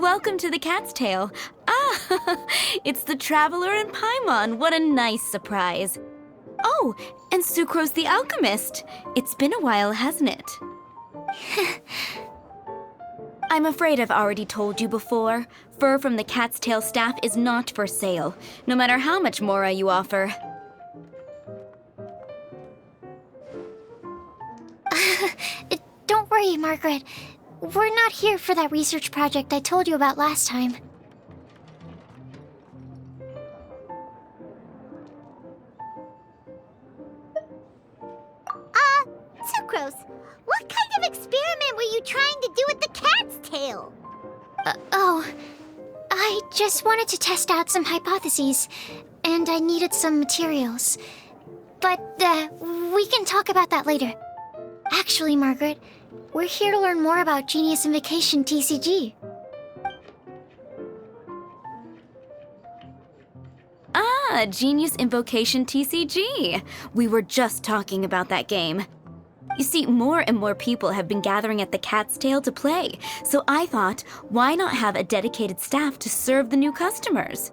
Welcome to the Cat's Tail. Ah, it's the Traveler and Paimon. What a nice surprise. Oh, and Sucrose the Alchemist. It's been a while, hasn't it? I'm afraid I've already told you before. Fur from the Cat's Tail staff is not for sale, no matter how much mora you offer. Don't worry, Margaret. We're not here for that research project I told you about last time. Sucrose, what kind of experiment were you trying to do with the cat's tail? I just wanted to test out some hypotheses, and I needed some materials. But, we can talk about that later. Actually, Margaret, we're here to learn more about Genius Invocation TCG. Ah, Genius Invocation TCG. We were just talking about that game. You see, more and more people have been gathering at the Cat's Tail to play, so I thought, why not have a dedicated staff to serve the new customers?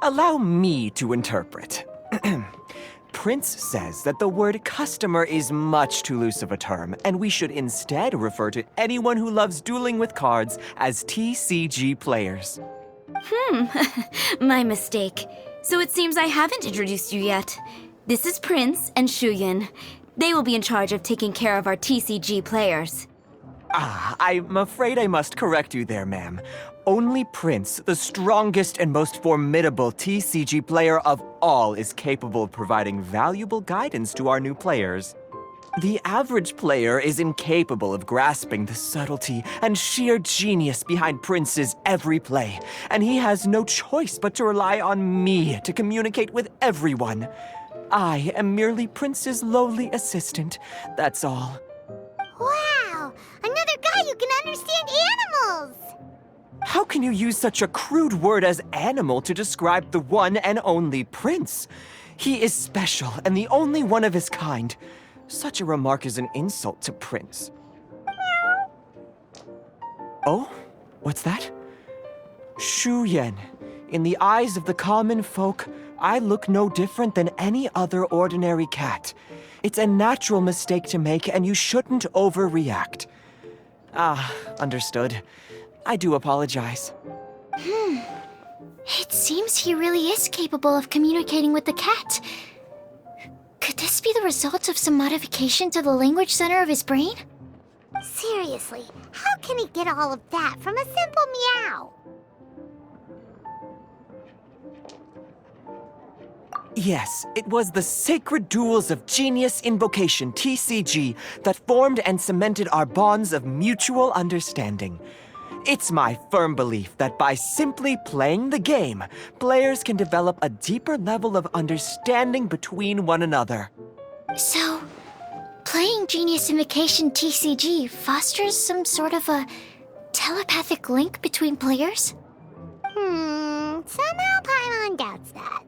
Allow me to interpret. Prince says that the word customer is much too loose of a term, and we should instead refer to anyone who loves dueling with cards as TCG players. My mistake. So it seems I haven't introduced you yet. This is Prince and Shuyan. They will be in charge of taking care of our TCG players. I'm afraid I must correct you there, ma'am. Only Prince, the strongest and most formidable TCG player of all, is capable of providing valuable guidance to our new players. The average player is incapable of grasping the subtlety and sheer genius behind Prince's every play, and he has no choice but to rely on me to communicate with everyone. I am merely Prince's lowly assistant, that's all. Wow! Another guy who can understand animals! How can you use such a crude word as animal to describe the one and only Prince? He is special and the only one of his kind. Such a remark is an insult to Prince. Oh? What's that? Shuyan. In the eyes of the common folk, I look no different than any other ordinary cat. It's a natural mistake to make, and you shouldn't overreact. Understood. I do apologize. It seems he really is capable of communicating with the cat. Could this be the result of some modification to the language center of his brain? Seriously, how can he get all of that from a simple meow? Yes, it was the sacred duels of Genius Invocation, TCG, that formed and cemented our bonds of mutual understanding. It's my firm belief that by simply playing the game, players can develop a deeper level of understanding between one another. So, playing Genius Invocation TCG fosters some sort of a telepathic link between players? Somehow Paimon doubts that.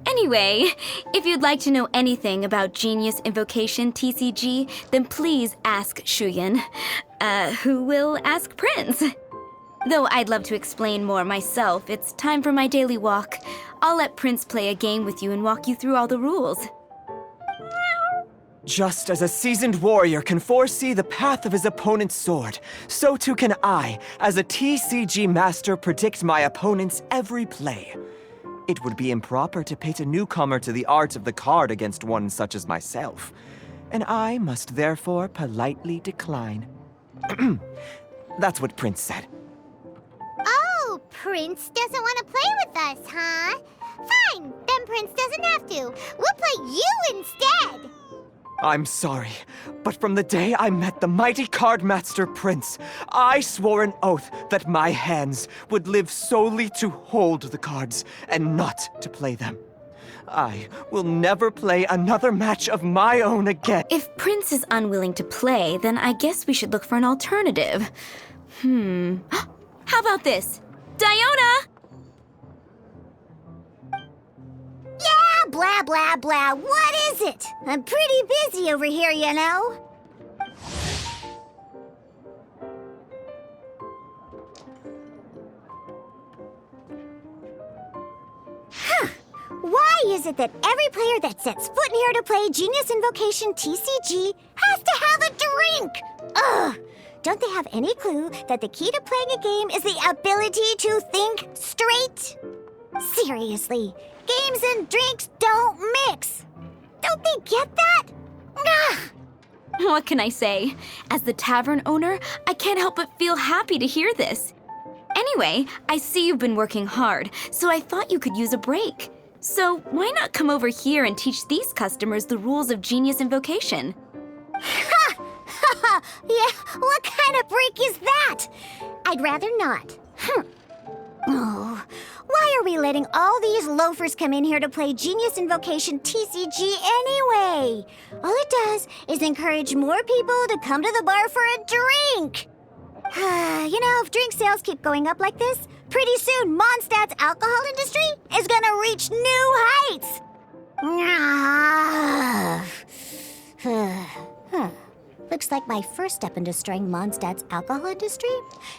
Anyway, if you'd like to know anything about Genius Invocation TCG, then please ask Shuyan, who will ask Prince. Though I'd love to explain more myself, it's time for my daily walk. I'll let Prince play a game with you and walk you through all the rules. Just as a seasoned warrior can foresee the path of his opponent's sword, so too can I, as a TCG master, predict my opponent's every play. It would be improper to pit a newcomer to the art of the card against one such as myself, and I must therefore politely decline. That's what Prince said. Oh, Prince doesn't want to play with us, huh? Fine, then Prince doesn't have to. We'll play you instead. I'm sorry, but from the day I met the mighty card master Prince, I swore an oath that my hands would live solely to hold the cards and not to play them. I will never play another match of my own again. If Prince is unwilling to play, then I guess we should look for an alternative. How about this? Diona! Yeah, blah, blah, blah. What is it? I'm pretty busy over here, you know. Why is it that every player that sets foot in here to play Genius Invocation TCG has to have a drink? Ugh! Don't they have any clue that the key to playing a game is the ability to think straight? Seriously, games and drinks don't mix. Don't they get that? Ugh! What can I say? As the tavern owner, I can't help but feel happy to hear this. Anyway, I see you've been working hard, so I thought you could use a break. So why not come over here and teach these customers the rules of Genius Invocation? Ha! Ha ha! Yeah, what kind of break is that? I'd rather not. Oh, why are we letting all these loafers come in here to play Genius Invocation TCG anyway? All it does is encourage more people to come to the bar for a drink. You know, if drink sales keep going up like this, pretty soon Mondstadt's alcohol industry is gonna reach new heights. Looks like my first step in destroying Mondstadt's alcohol industry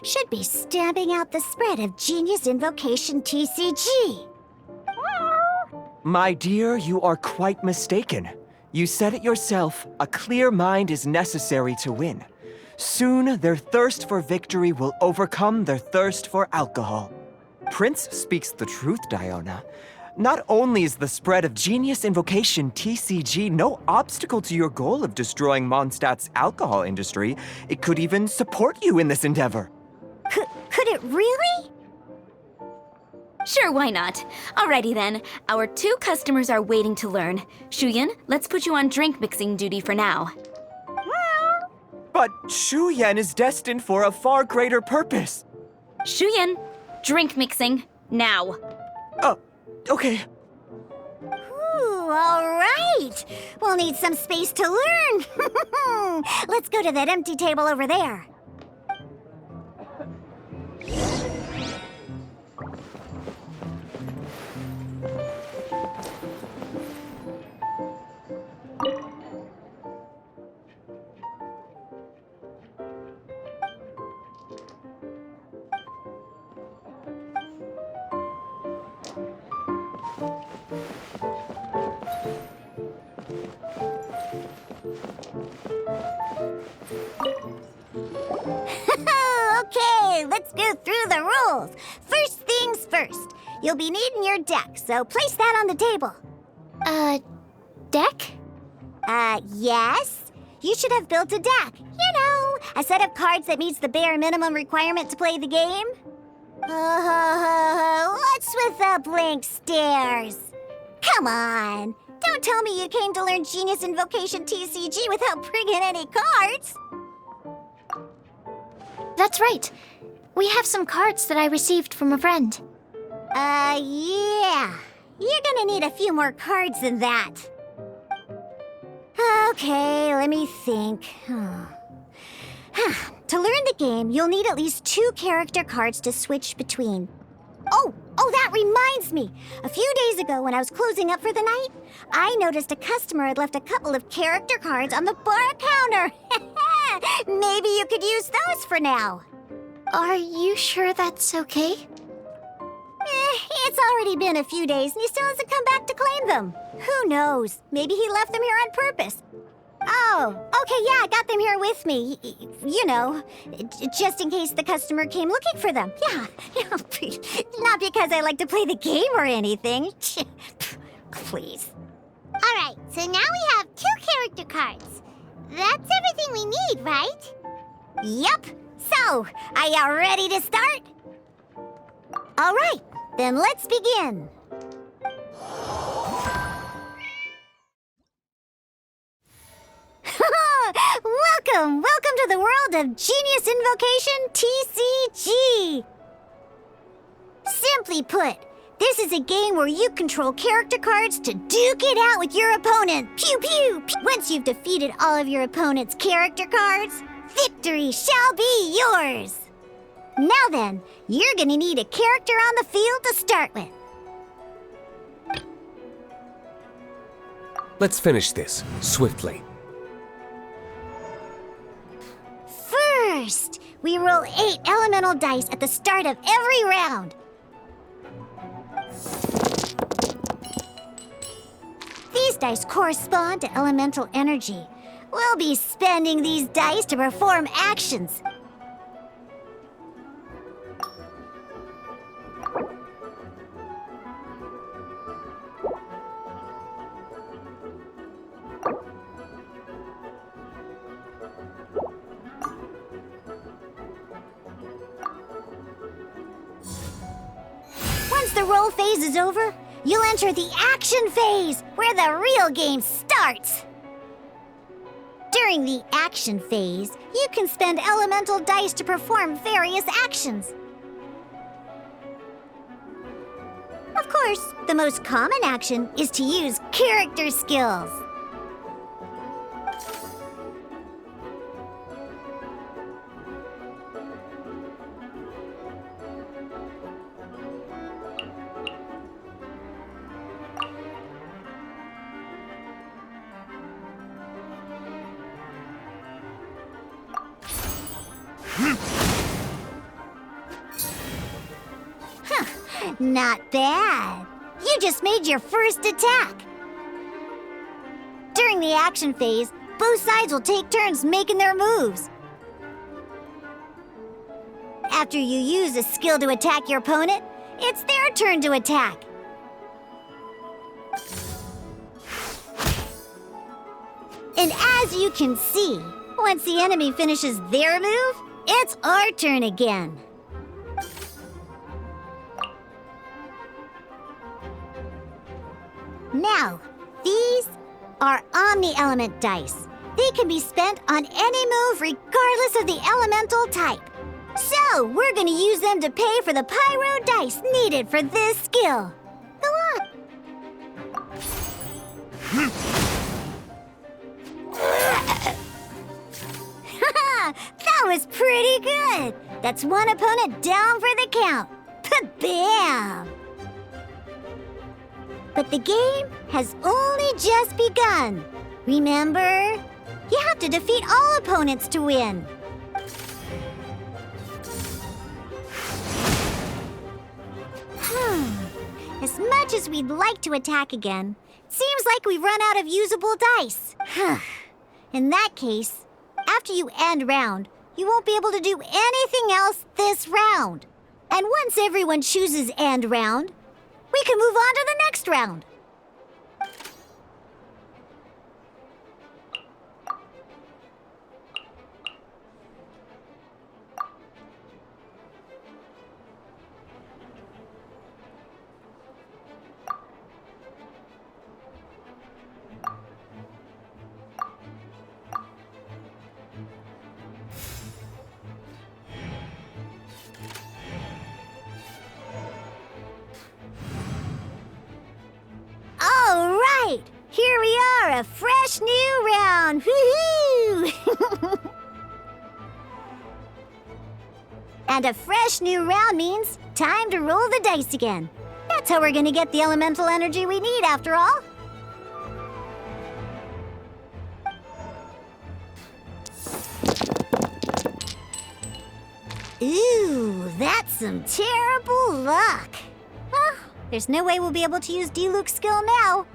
should be stamping out the spread of Genius Invocation TCG. My dear, you are quite mistaken. You said it yourself, a clear mind is necessary to win. Soon, their thirst for victory will overcome their thirst for alcohol. Prince speaks the truth, Diona. Not only is the spread of Genius Invocation TCG no obstacle to your goal of destroying Mondstadt's alcohol industry, it could even support you in this endeavor. Could it really? Sure, why not? Alrighty then, our 2 customers are waiting to learn. Shuyan, let's put you on drink mixing duty for now. But Shuyan is destined for a far greater purpose. Shuyan, drink mixing, now. Okay. Ooh, all right. We'll need some space to learn. Let's go to that empty table over there. Okay, let's go through the rules. First things first. You'll be needing your deck, so place that on the table. Deck? Yes. You should have built a deck. You know, a set of cards that meets the bare minimum requirement to play the game. What's with the blank stares? Come on. Don't tell me you came to learn Genius Invocation TCG without bringing any cards. That's right. We have some cards that I received from a friend. Yeah. You're gonna need a few more cards than that. Okay, let me think. To learn the game, you'll need at least 2 character cards to switch between. Oh, that reminds me. A few days ago when I was closing up for the night, I noticed a customer had left a couple of character cards on the bar counter. Maybe you could use those for now. Are you sure that's okay? It's already been a few days and he still hasn't come back to claim them. Who knows? Maybe he left them here on purpose. Oh, okay, yeah, I got them here with me. You know, just in case the customer came looking for them. Yeah, not because I like to play the game or anything. Please. Alright, so now we have 2 character cards. That's everything we need, right? Yep. So, are you ready to start? All right, then let's begin. Welcome to the world of Genius Invocation TCG. Simply put, this is a game where you control character cards to duke it out with your opponent. Pew pew! Once you've defeated all of your opponent's character cards, victory shall be yours. Now then, you're gonna need a character on the field to start with. Let's finish this swiftly. First, we roll 8 elemental dice at the start of every round. These dice correspond to elemental energy. We'll be spending these dice to perform actions. Once the roll phase is over, you'll enter the action phase, where the real game starts. During the action phase, you can spend elemental dice to perform various actions. Of course, the most common action is to use character skills. Not bad. You just made your first attack. During the action phase, both sides will take turns making their moves. After you use a skill to attack your opponent, it's their turn to attack. And as you can see, once the enemy finishes their move, it's our turn again. Now, these are omni-element dice. They can be spent on any move regardless of the elemental type. So, we're gonna use them to pay for the pyro dice needed for this skill. Go on. That was pretty good. That's one opponent down for the count. Bam! But the game has only just begun. Remember? You have to defeat all opponents to win. As much as we'd like to attack again, it seems like we've run out of usable dice. In that case, after you end round, you won't be able to do anything else this round. And once everyone chooses end round, we can move on to the next round. All right, here we are, a fresh new round. Woohoo! And a fresh new round means time to roll the dice again. That's how we're gonna get the elemental energy we need, after all. Ooh, that's some terrible luck. There's no way we'll be able to use D-Luke's skill now.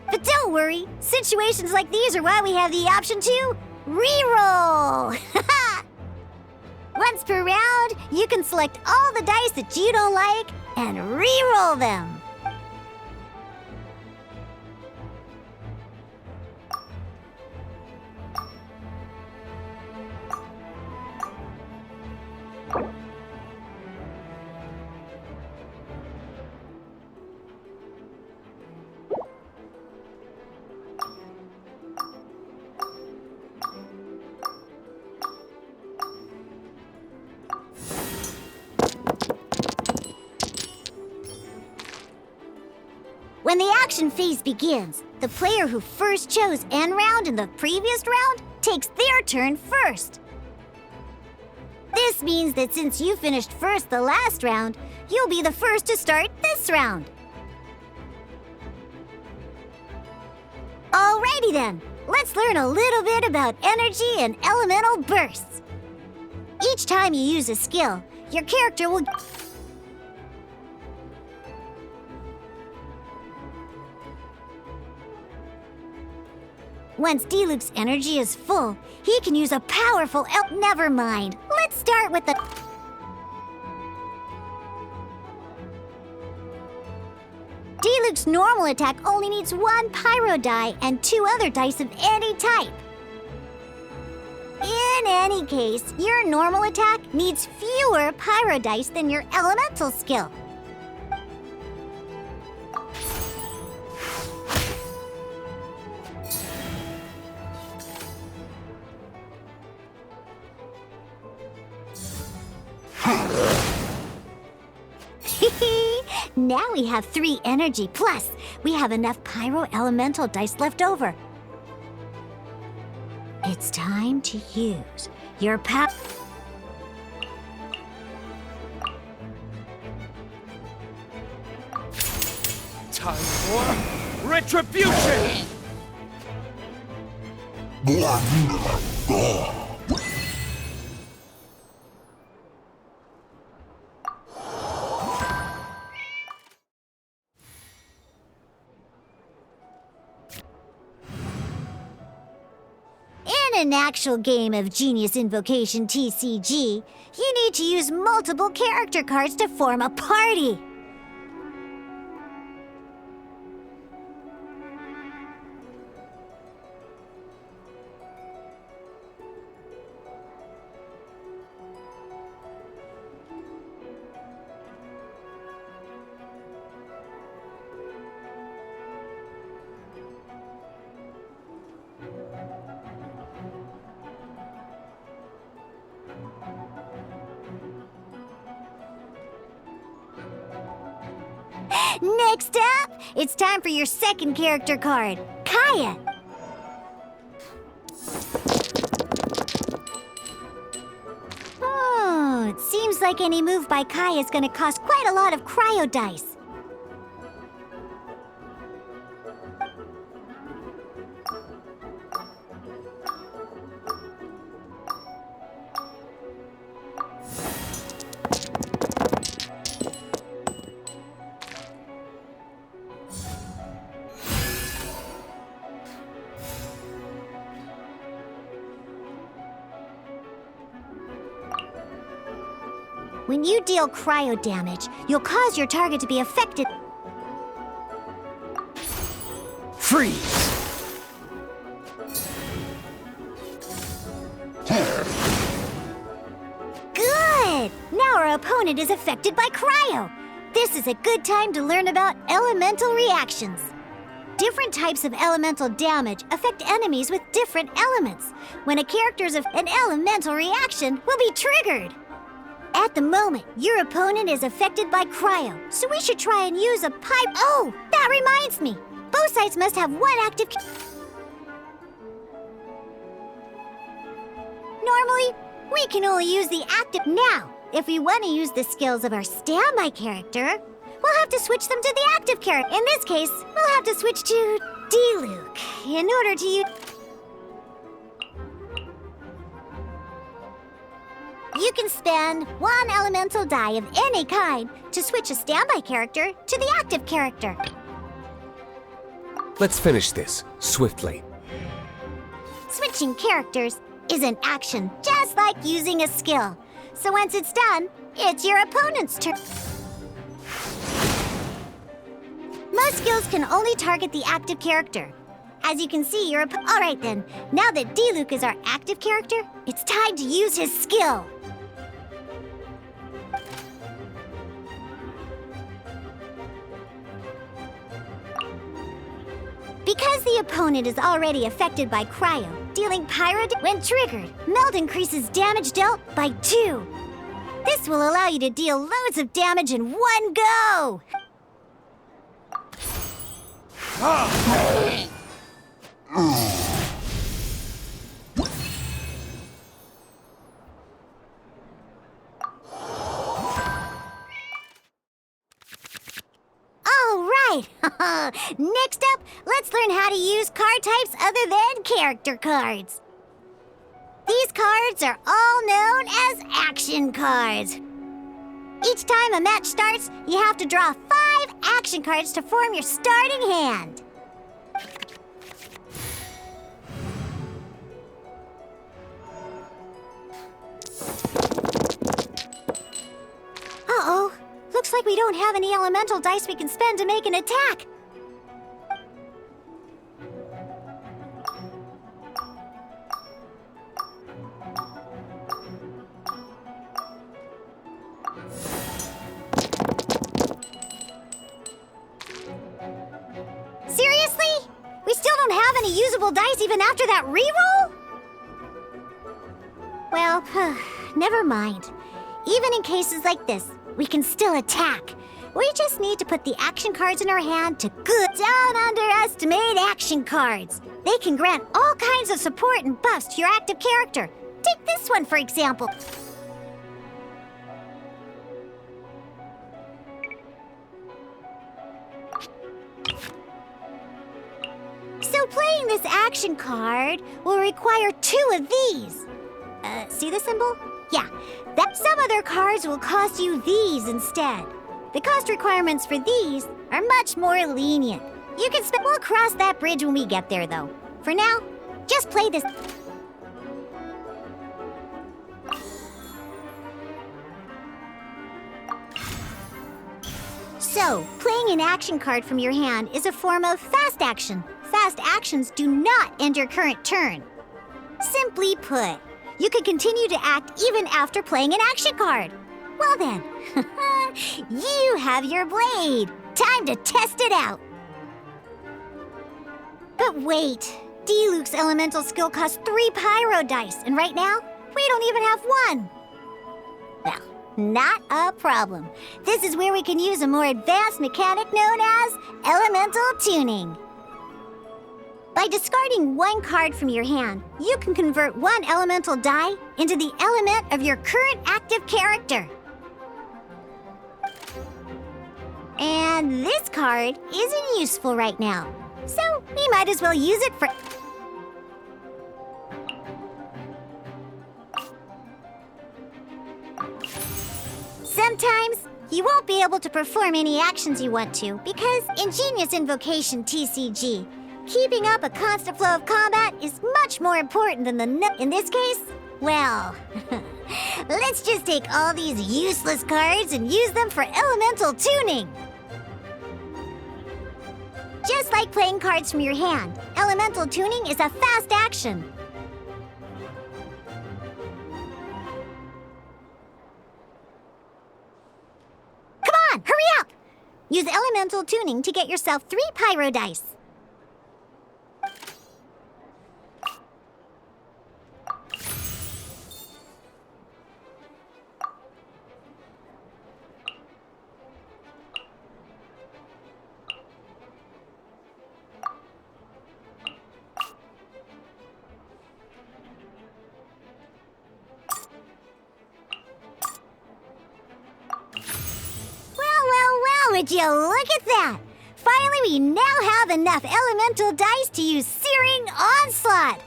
But don't worry, situations like these are why we have the option to reroll. Once per round, you can select all the dice that you don't like and reroll them. When the action phase begins, the player who first chose end round in the previous round takes their turn first. This means that since you finished first the last round, you'll be the first to start this round. Alrighty then, let's learn a little bit about energy and elemental bursts. Each time you use a skill, your character will... Once D-Luke's energy is full, he can use a powerful Never mind. Let's start with the... D-Luke's normal attack only needs 1 pyro die and 2 other dice of any type. In any case, your normal attack needs fewer pyro dice than your elemental skill. Now we have 3 energy, plus we have enough pyro elemental dice left over. It's time to use your power. Time for retribution! In an actual game of Genius Invocation TCG, you need to use multiple character cards to form a party. Next up, it's time for your second character card, Kaya. Oh, it seems like any move by Kaya is going to cost quite a lot of cryo dice. When you deal cryo damage, you'll cause your target to be affected. Freeze! Good! Now our opponent is affected by cryo. This is a good time to learn about elemental reactions. Different types of elemental damage affect enemies with different elements. When a character's an elemental reaction will be triggered. At the moment, your opponent is affected by cryo, so we should try and use a pipe. Oh, that reminds me. Both sides must have 1 active. Normally, we can only use the active. Now, if we want to use the skills of our standby character, we'll have to switch them to the active character. In this case, we'll have to switch to D-Luke in order to use... You You can spend one elemental die of any kind to switch a standby character to the active character. Let's finish this swiftly. Switching characters is an action, just like using a skill. So once it's done, it's your opponent's turn. Most skills can only target the active character. As you can see, you're Alright then, now that Diluc is our active character, it's time to use his skill. Because the opponent is already affected by Cryo, dealing Pyro when triggered, Meld increases damage dealt by 2. This will allow you to deal loads of damage in one go! Alright! Next up, let's learn how to use card types other than character cards. These cards are all known as action cards. Each time a match starts, you have to draw 5 action cards to form your starting hand. Uh-oh. Looks like we don't have any elemental dice we can spend to make an attack. Seriously? We still don't have any usable dice even after that reroll? Well, never mind. Even in cases like this, we can still attack. We just need to put the action cards in our hand to good. Don't underestimate action cards. They can grant all kinds of support and buffs to your active character. Take this one, for example. So playing this action card will require 2 of these. See the symbol? Yeah, that some other cards will cost you these instead. The cost requirements for these are much more lenient. You can spend. We'll cross that bridge when we get there, though. For now, just play this. So, playing an action card from your hand is a form of fast action. Fast actions do not end your current turn. Simply put, you can continue to act even after playing an action card. Well then, you have your blade. Time to test it out. But wait, Diluc's elemental skill costs 3 pyro dice, and right now, we don't even have 1. Well, not a problem. This is where we can use a more advanced mechanic known as elemental tuning. By discarding 1 card from your hand, you can convert 1 elemental die into the element of your current active character. And this card isn't useful right now, so we might as well use it for... Sometimes, you won't be able to perform any actions you want to because Ingenious Invocation TCG. Keeping up a constant flow of combat is much more important than in this case, well, let's just take all these useless cards and use them for elemental tuning. Just like playing cards from your hand, elemental tuning is a fast action. Come on, hurry up! Use elemental tuning to get yourself 3 pyro dice. Would you look at that? Finally, we now have enough elemental dice to use Searing Onslaught.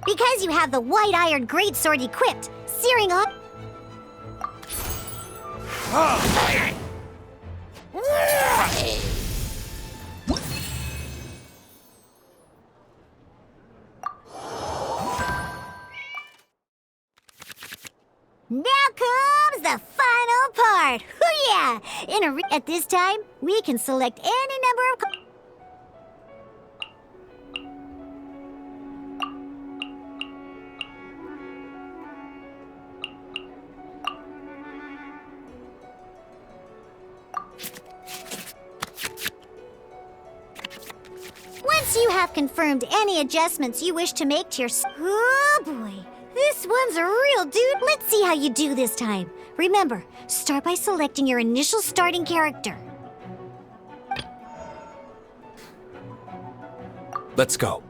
Because you have the white iron greatsword equipped, searing on. Now comes the final part. Hoo yeah! At this time, we can select any number of. Once you have confirmed any adjustments you wish to make to your. Oh boy. This one's a real dude. Let's see how you do this time. Remember, start by selecting your initial starting character. Let's go.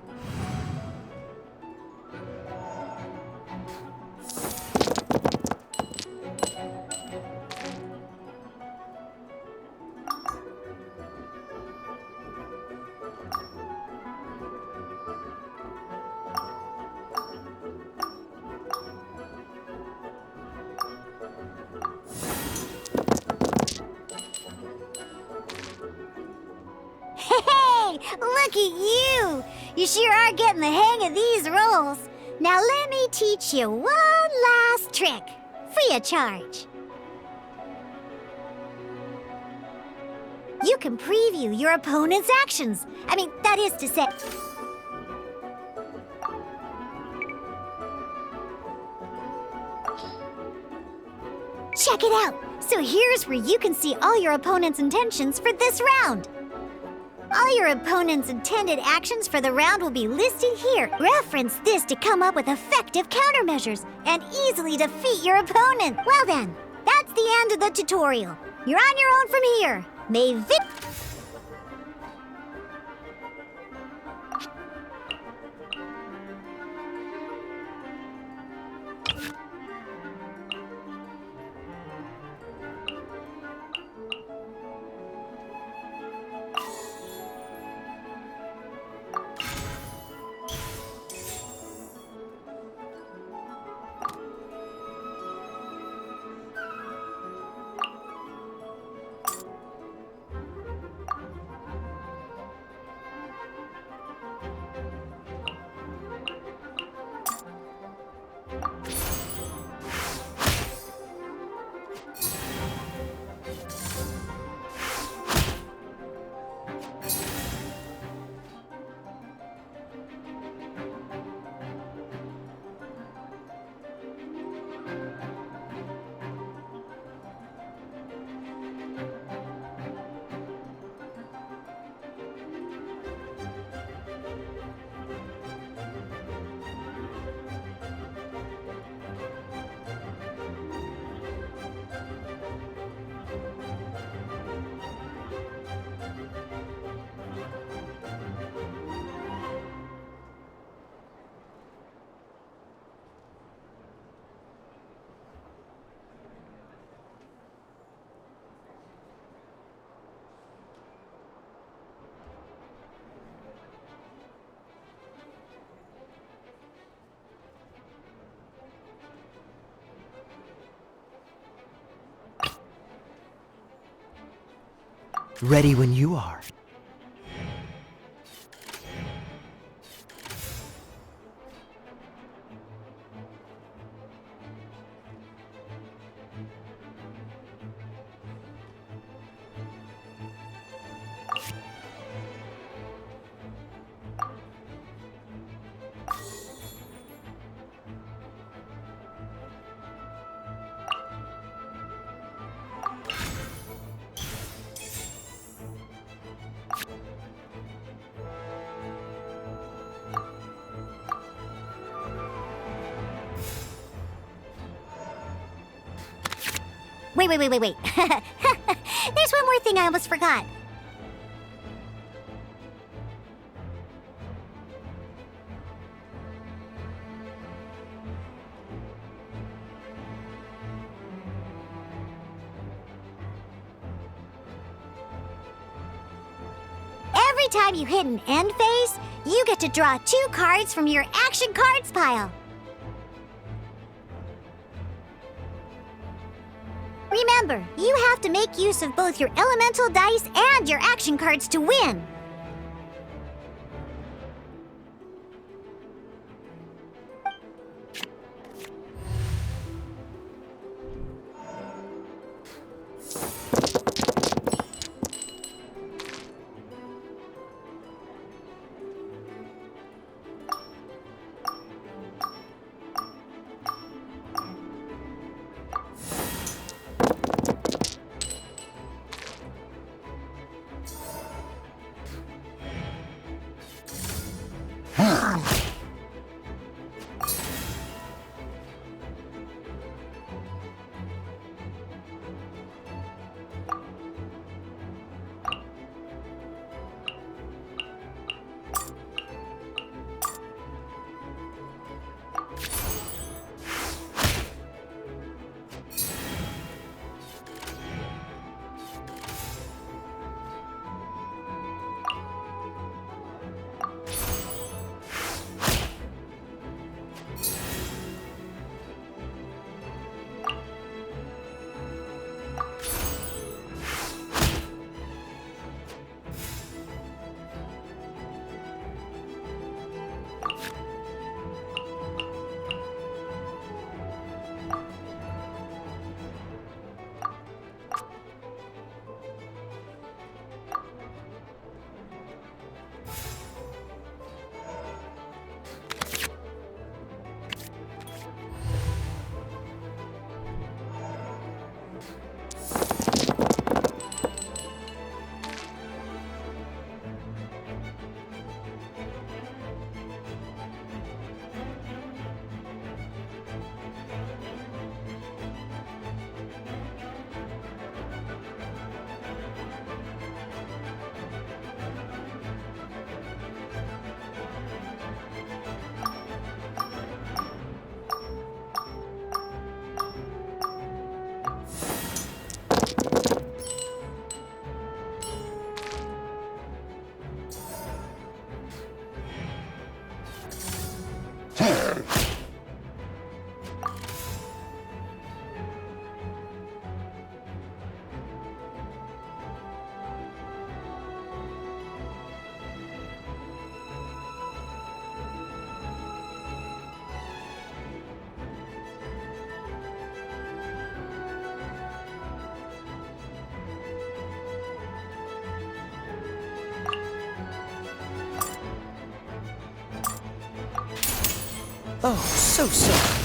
Hey, look at you! You sure are getting the hang of these rolls. Now let me teach you one last trick, free of charge. You can preview your opponent's actions. That is to say... Check it out! So here's where you can see all your opponent's intentions for this round. All your opponent's intended actions for the round will be listed here. Reference this to come up with effective countermeasures and easily defeat your opponent. Well then, that's the end of the tutorial. You're on your own from here. May Ready when you are. Wait. There's one more thing I almost forgot. Every every time you hit an end phase, you get to draw 2 cards from your action cards pile. Remember, you have to make use of both your elemental dice and your action cards to win. Oh, so sorry.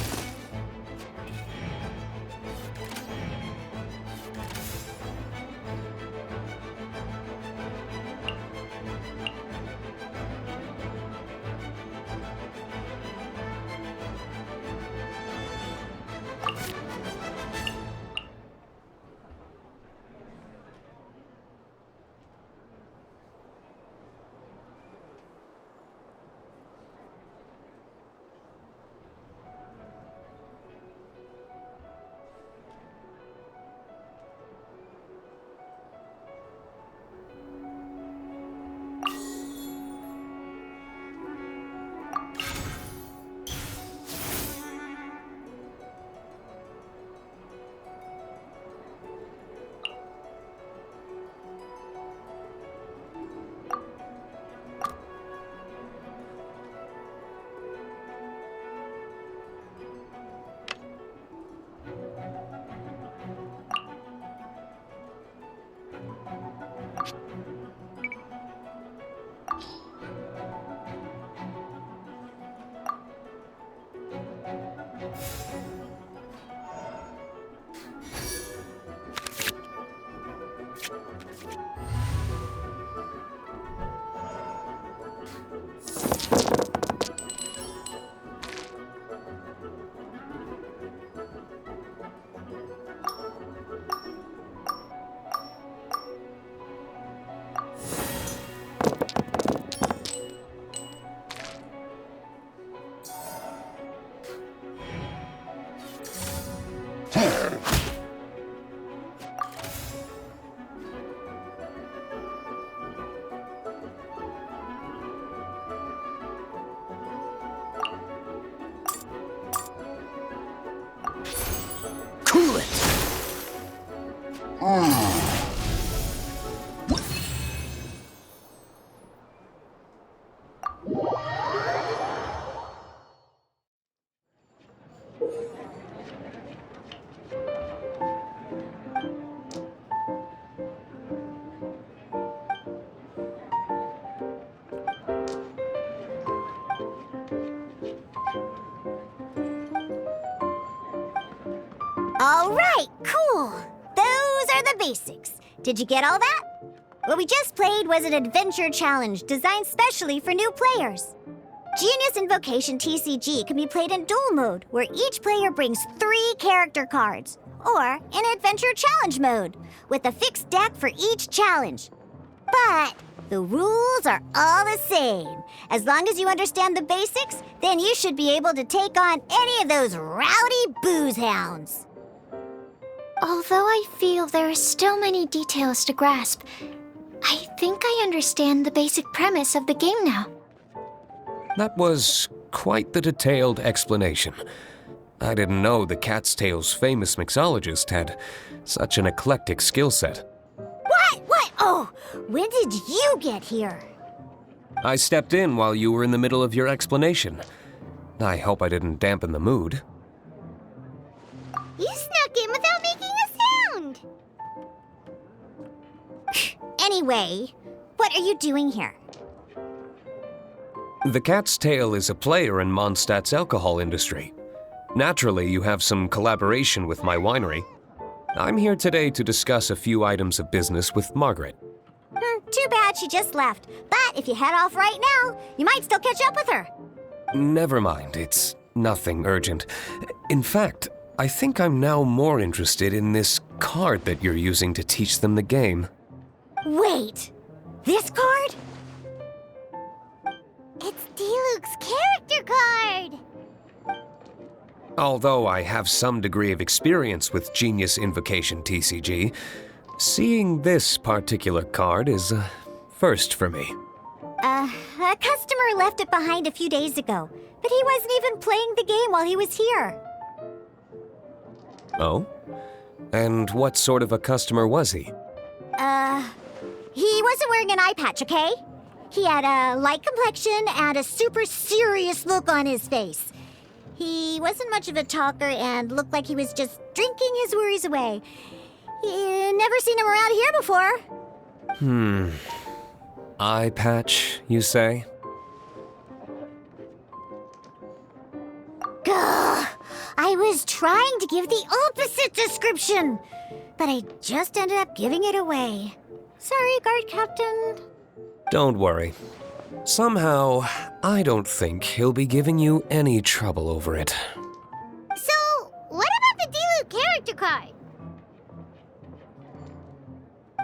All right, cool. Those are the basics. Did you get all that? What we just played was an adventure challenge designed specially for new players. Genius Invocation TCG can be played in duel mode, where each player brings 3 character cards, or in adventure challenge mode, with a fixed deck for each challenge. But the rules are all the same. As long as you understand the basics, then you should be able to take on any of those rowdy booze hounds. Although I feel there are still many details to grasp, I think I understand the basic premise of the game now. That was quite the detailed explanation. I didn't know the Cat's Tail's famous mixologist had such an eclectic skill set. What? Oh, when did you get here? I stepped in while you were in the middle of your explanation. I hope I didn't dampen the mood. You snuck in without making a sound. Anyway, what are you doing here? The Cat's Tail is a player in Mondstadt's alcohol industry. Naturally, you have some collaboration with my winery. I'm here today to discuss a few items of business with Margaret. Too bad she just left. But if you head off right now, you might still catch up with her. Never mind, it's nothing urgent. In fact, I think I'm now more interested in this card that you're using to teach them the game. Wait, this card? It's Diluc's character card! Although I have some degree of experience with Genius Invocation TCG, seeing this particular card is a first for me. A customer left it behind a few days ago, but he wasn't even playing the game while he was here. Oh? And what sort of a customer was he? He wasn't wearing an eye patch, okay? He had a light complexion and a super serious look on his face. He wasn't much of a talker and looked like he was just drinking his worries away. Never seen him around here before. Eye patch, you say? Gah! I was trying to give the opposite description, but I just ended up giving it away. Sorry, guard captain. Don't worry. Somehow, I don't think he'll be giving you any trouble over it. So, what about the Diluc character card?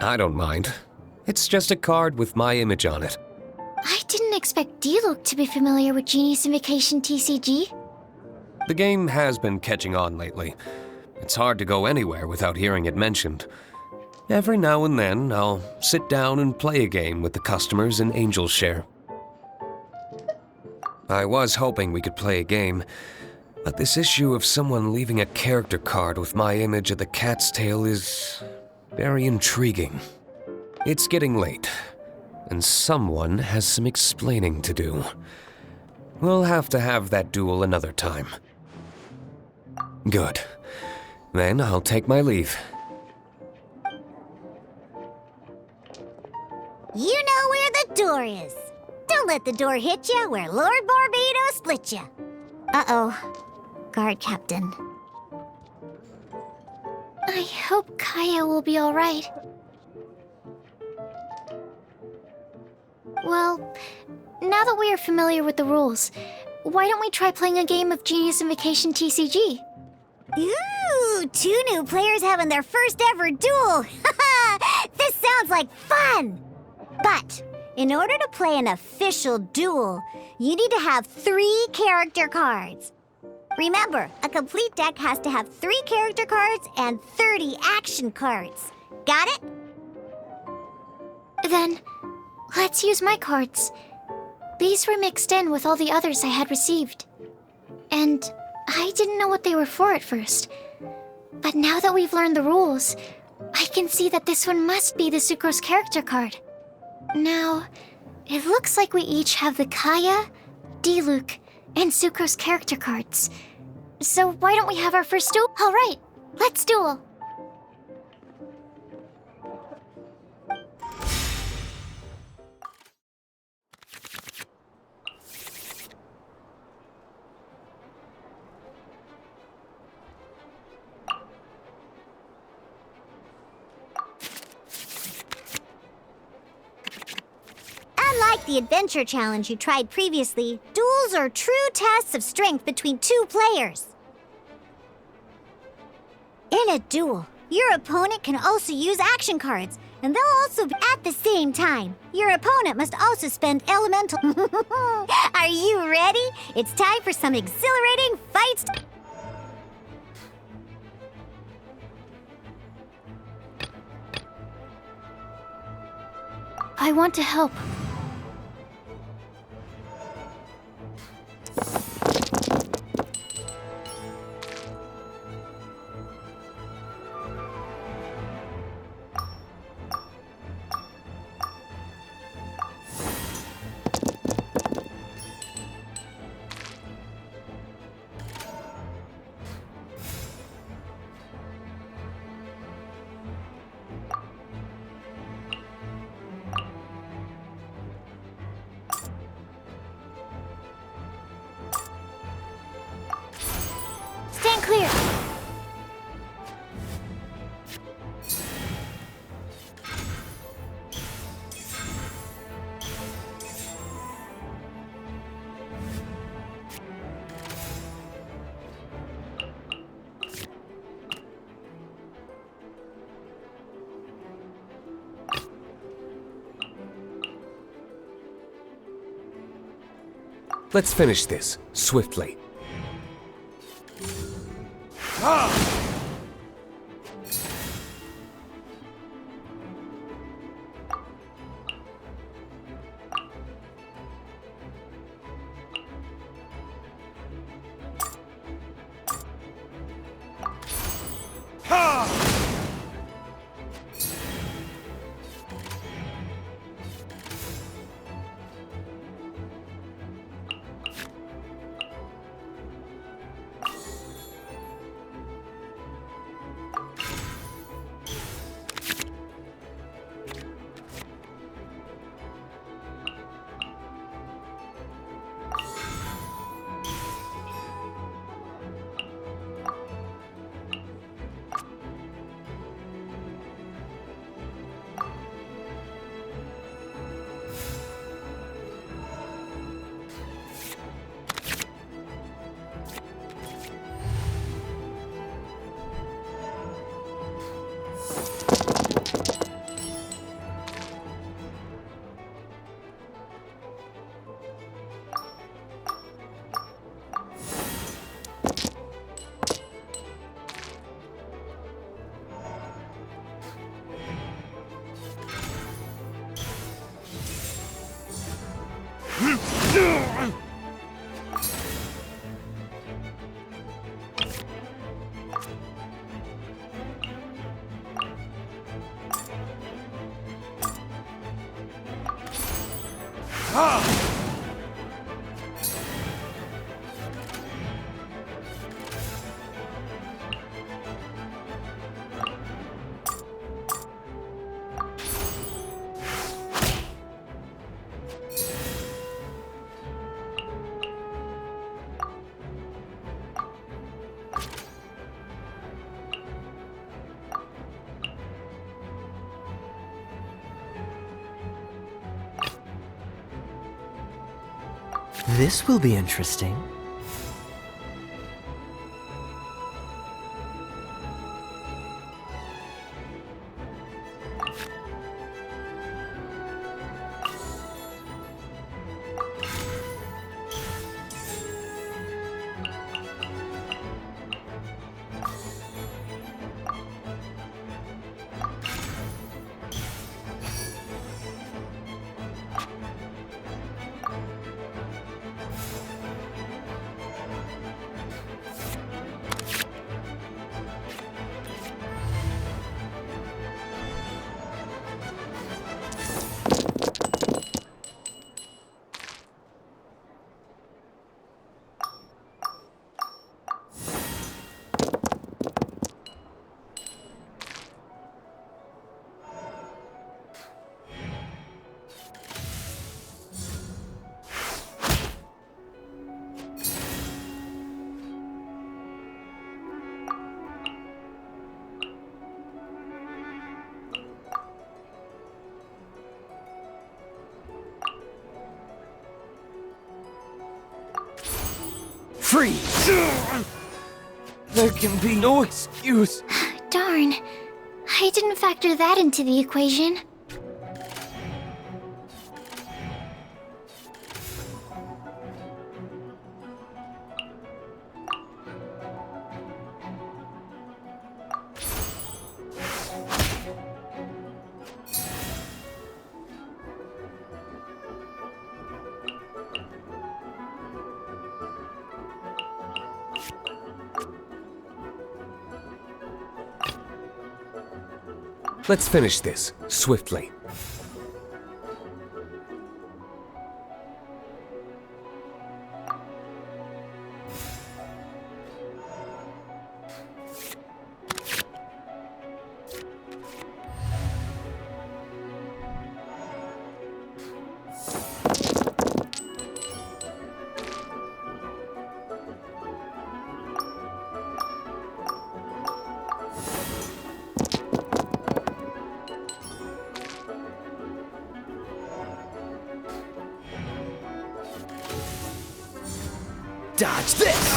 I don't mind. It's just a card with my image on it. I didn't expect Diluc to be familiar with Genius Invocation TCG. The game has been catching on lately. It's hard to go anywhere without hearing it mentioned. Every now and then, I'll sit down and play a game with the customers in Angel's Share. I was hoping we could play a game, but this issue of someone leaving a character card with my image of the Cat's Tail is very intriguing. It's getting late, and someone has some explaining to do. We'll have to have that duel another time. Good. Then I'll take my leave. You know where the door is. Don't let the door hit you where Lord Barbados split you. Uh-oh. Guard captain. I hope Kaya will be all right. Well, now that we are familiar with the rules, why don't we try playing a game of Genius Invocation TCG? Ooh, 2 new players having their first ever duel. This sounds like fun. But in order to play an official duel, you need to have 3 character cards. Remember, a complete deck has to have 3 character cards and 30 action cards. Got it? Then, let's use my cards. These were mixed in with all the others I had received. And I didn't know what they were for at first. But now that we've learned the rules, I can see that this one must be the Sucrose character card. Now, it looks like we each have the Kaya, Diluc, and Sucrose character cards. So why don't we have our first duel? All right, let's duel. Unlike the adventure challenge you tried previously, duels are true tests of strength between two players. In a duel, your opponent can also use action cards, and they'll also be at the same time. Your opponent must also spend elemental. Are you ready? It's time for some exhilarating fights. I want to help. Stand clear. Let's finish this, swiftly. This will be interesting. Freeze! There can be no excuse. Darn. I didn't factor that into the equation. Let's finish this, swiftly. Dodge this!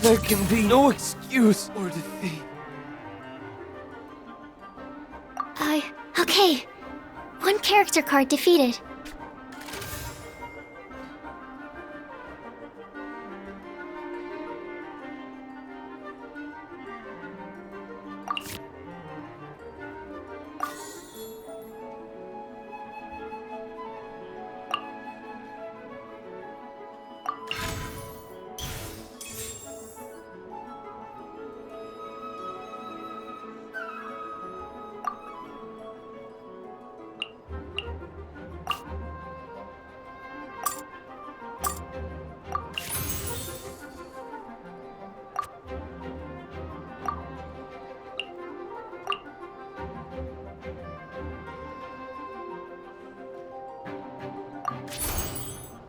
There can be no excuse or defeat. Okay. One character card defeated.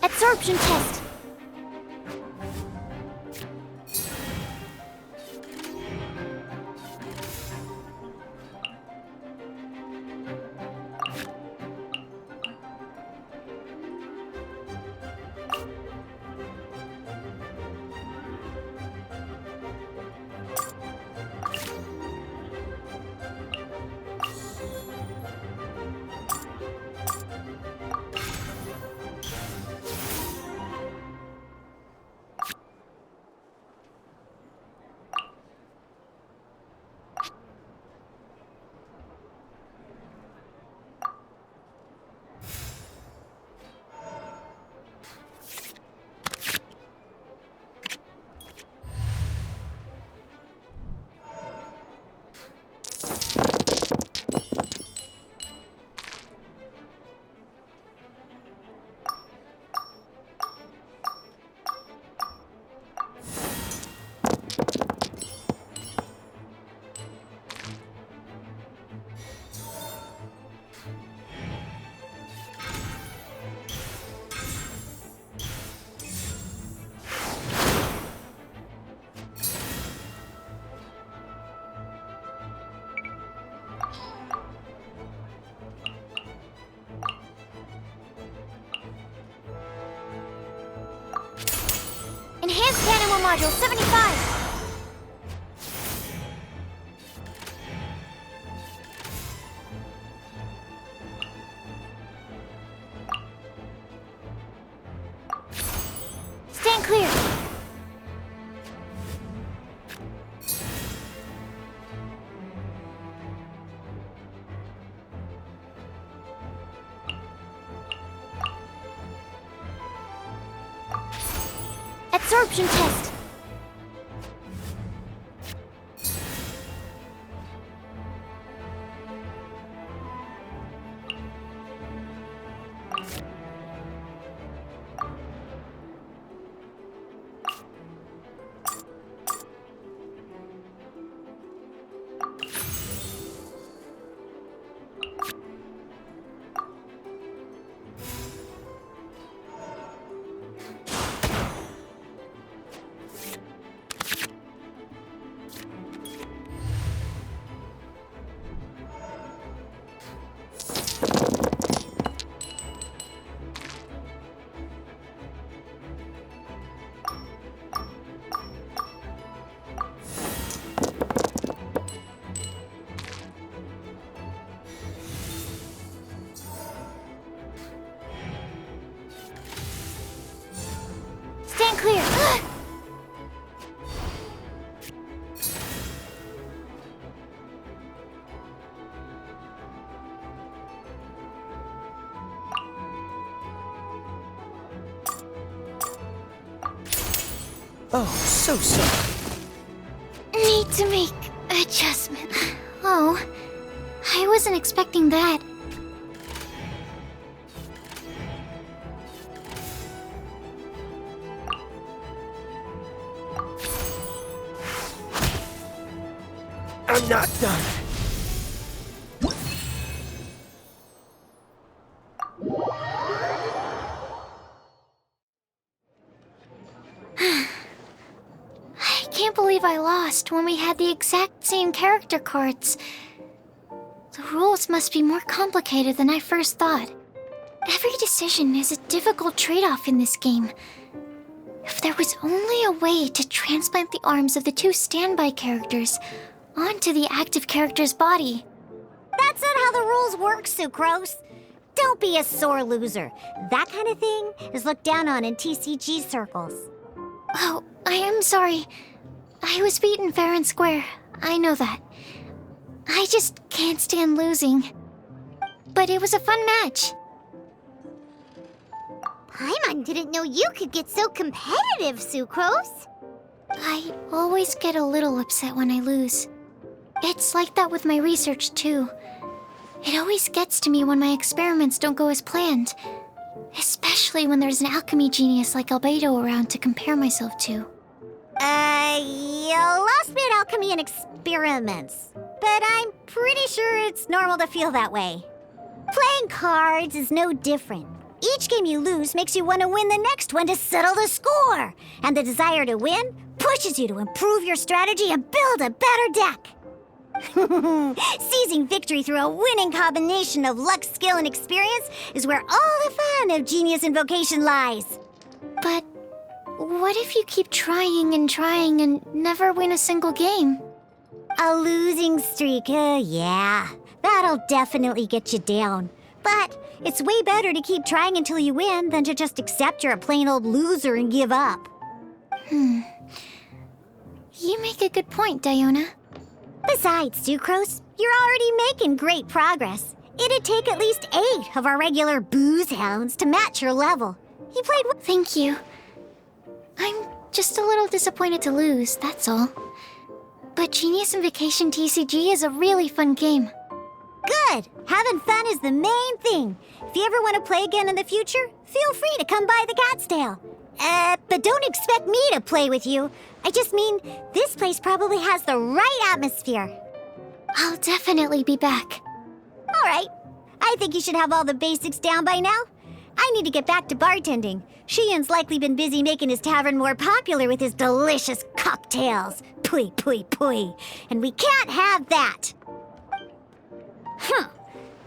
Absorption test. Enhanced Animal Module 75! Stand clear! Absorption test! and clear. Oh, so sorry. Need to make adjustment. Oh, I wasn't expecting that. I'm not done. I can't believe I lost when we had the exact same character cards. The rules must be more complicated than I first thought. Every decision is a difficult trade-off in this game. If there was only a way to transplant the arms of the two standby characters onto the active character's body. That's not how the rules work, Sucrose. Don't be a sore loser. That kind of thing is looked down on in TCG circles. Oh, I am sorry. I was beaten fair and square. I know that. I just can't stand losing. But it was a fun match. Paimon didn't know you could get so competitive, Sucrose. I always get a little upset when I lose. It's like that with my research, too. It always gets to me when my experiments don't go as planned. Especially when there's an alchemy genius like Albedo around to compare myself to. You lost me at alchemy and experiments. But I'm pretty sure it's normal to feel that way. Playing cards is no different. Each game you lose makes you want to win the next one to settle the score. And the desire to win pushes you to improve your strategy and build a better deck. Seizing victory through a winning combination of luck, skill, and experience is where all the fun of Genius Invocation lies. But what if you keep trying and never win a single game? A losing streak, yeah. That'll definitely get you down. But it's way better to keep trying until you win than to just accept you're a plain old loser and give up. You make a good point, Diona. Besides, Sucrose, you're already making great progress. It'd take at least 8 of our regular booze hounds to match your level. You played Thank you. I'm just a little disappointed to lose, that's all. But Genius Invocation TCG is a really fun game. Good! Having fun is the main thing. If you ever want to play again in the future, feel free to come by the Cat's Tail. But don't expect me to play with you. I just mean, this place probably has the right atmosphere. I'll definitely be back. All right. I think you should have all the basics down by now. I need to get back to bartending. Shiyan's likely been busy making his tavern more popular with his delicious cocktails. Pui, pui, pui. And we can't have that.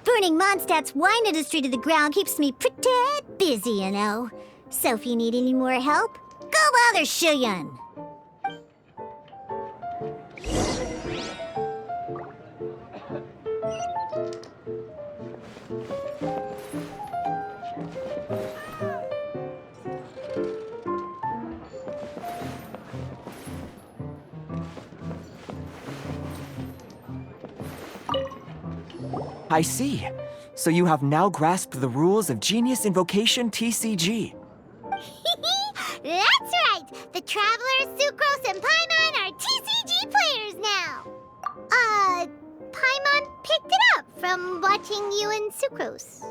Burning Mondstadt's wine industry to the ground keeps me pretty busy, you know. So if you need any more help, go bother Shiyan. I see. So you have now grasped the rules of Genius Invocation TCG. That's right! The Travelers, Sucrose, and Paimon are TCG players now! Paimon picked it up from watching you and Sucrose.